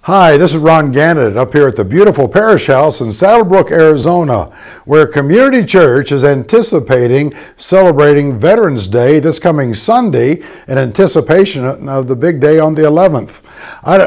Hi, this is Ron Gannett up here at the beautiful Parish House in Saddlebrook, Arizona, where Community Church is anticipating celebrating Veterans Day this coming Sunday in anticipation of the big day on the 11th.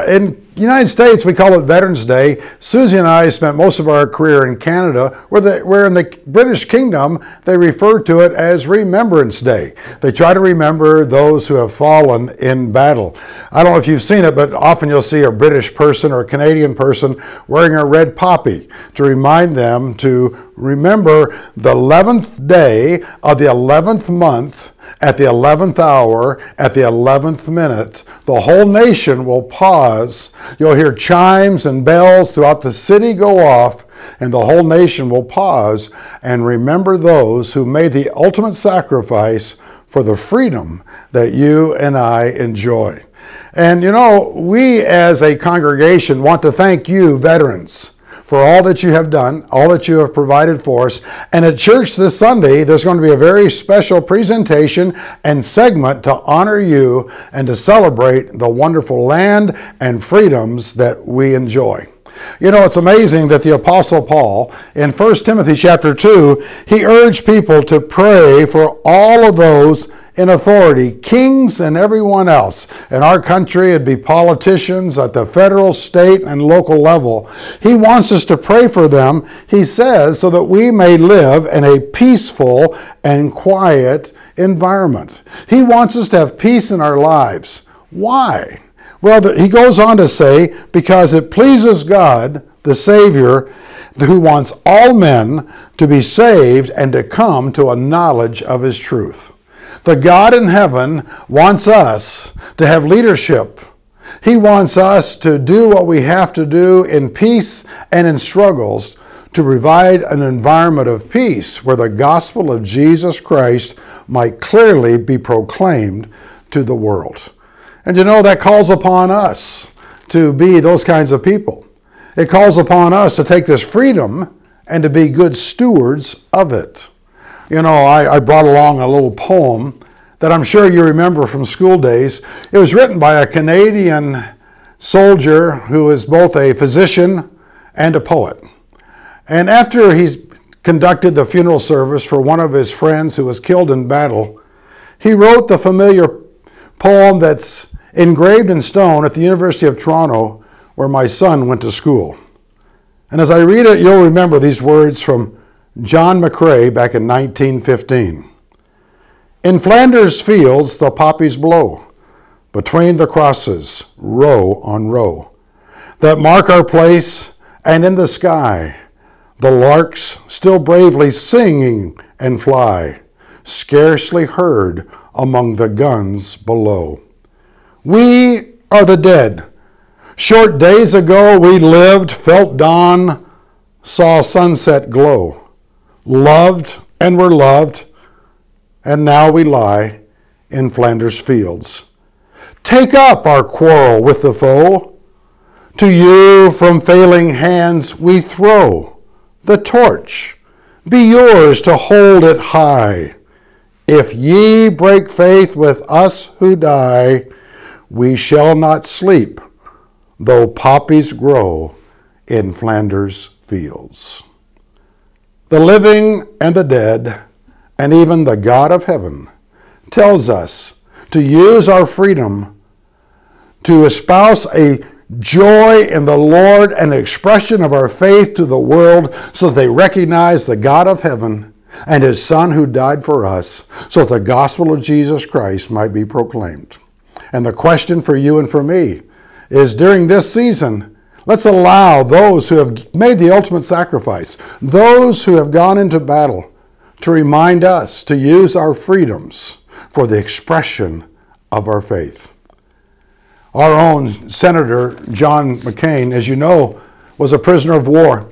In the United States, we call it Veterans Day. Susie and I spent most of our career in Canada, where in the British Kingdom, they refer to it as Remembrance Day. They try to remember those who have fallen in battle. I don't know if you've seen it, but often you'll see a British person or a Canadian person wearing a red poppy to remind them to remember the 11th day of the 11th month at the 11th hour, at the 11th minute. The whole nation will pause. You'll hear chimes and bells throughout the city go off, and the whole nation will pause and remember those who made the ultimate sacrifice for the freedom that you and I enjoy. And you know, we as a congregation want to thank you, veterans, for all that you have done, all that you have provided for us. And at church this Sunday, there's going to be a very special presentation and segment to honor you and to celebrate the wonderful land and freedoms that we enjoy. You know, it's amazing that the Apostle Paul, in 1 Timothy chapter 2, he urged people to pray for all of those in authority, kings and everyone else. In our country, it'd be politicians at the federal, state, and local level. He wants us to pray for them, he says, so that we may live in a peaceful and quiet environment. He wants us to have peace in our lives. Why? Well, he goes on to say, because it pleases God, the Savior, who wants all men to be saved and to come to a knowledge of his truth. The God in heaven wants us to have leadership. He wants us to do what we have to do in peace and in struggles to provide an environment of peace where the gospel of Jesus Christ might clearly be proclaimed to the world. And you know, that calls upon us to be those kinds of people. It calls upon us to take this freedom and to be good stewards of it. You know, I brought along a little poem that I'm sure you remember from school days. It was written by a Canadian soldier who is both a physician and a poet. And after he conducted the funeral service for one of his friends who was killed in battle, he wrote the familiar poem that's engraved in stone at the University of Toronto, where my son went to school. And as I read it, you'll remember these words from John McCrae back in 1915. In Flanders fields the poppies blow, between the crosses, row on row, that mark our place, and in the sky, the larks still bravely singing and fly, scarcely heard among the guns below. We are the dead. Short days ago we lived, felt dawn, saw sunset glow. Loved and were loved, and now we lie in Flanders fields. Take up our quarrel with the foe. To you from failing hands we throw the torch. Be yours to hold it high. If ye break faith with us who die, we shall not sleep, though poppies grow in Flanders fields. The living and the dead, and even the God of heaven, tells us to use our freedom to espouse a joy in the Lord and expression of our faith to the world so that they recognize the God of heaven and his Son who died for us so that the gospel of Jesus Christ might be proclaimed. And the question for you and for me is, during this season, let's allow those who have made the ultimate sacrifice, those who have gone into battle, to remind us to use our freedoms for the expression of our faith. Our own Senator John McCain, as you know, was a prisoner of war.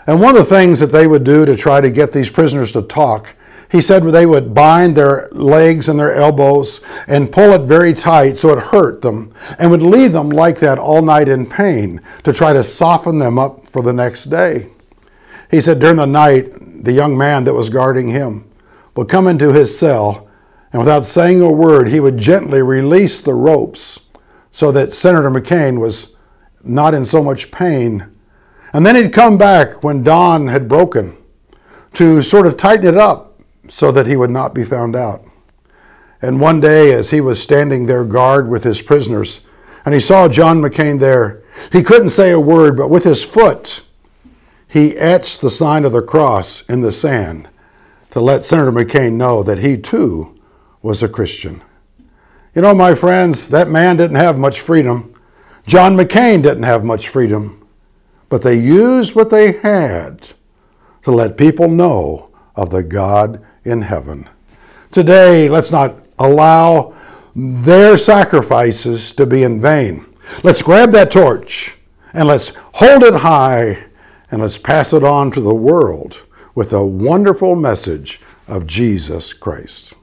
And one of the things that they would do to try to get these prisoners to talk, he said they would bind their legs and their elbows and pull it very tight so it hurt them, and would leave them like that all night in pain to try to soften them up for the next day. He said during the night, the young man that was guarding him would come into his cell, and without saying a word, he would gently release the ropes so that Senator McCain was not in so much pain. And then he'd come back when dawn had broken to sort of tighten it up so that he would not be found out. And one day, as he was standing there guard with his prisoners, and he saw John McCain there, he couldn't say a word, but with his foot, he etched the sign of the cross in the sand to let Senator McCain know that he too was a Christian. You know, my friends, that man didn't have much freedom. John McCain didn't have much freedom, but they used what they had to let people know of the God in heaven. Today, let's not allow their sacrifices to be in vain. Let's grab that torch and let's hold it high and let's pass it on to the world with a wonderful message of Jesus Christ.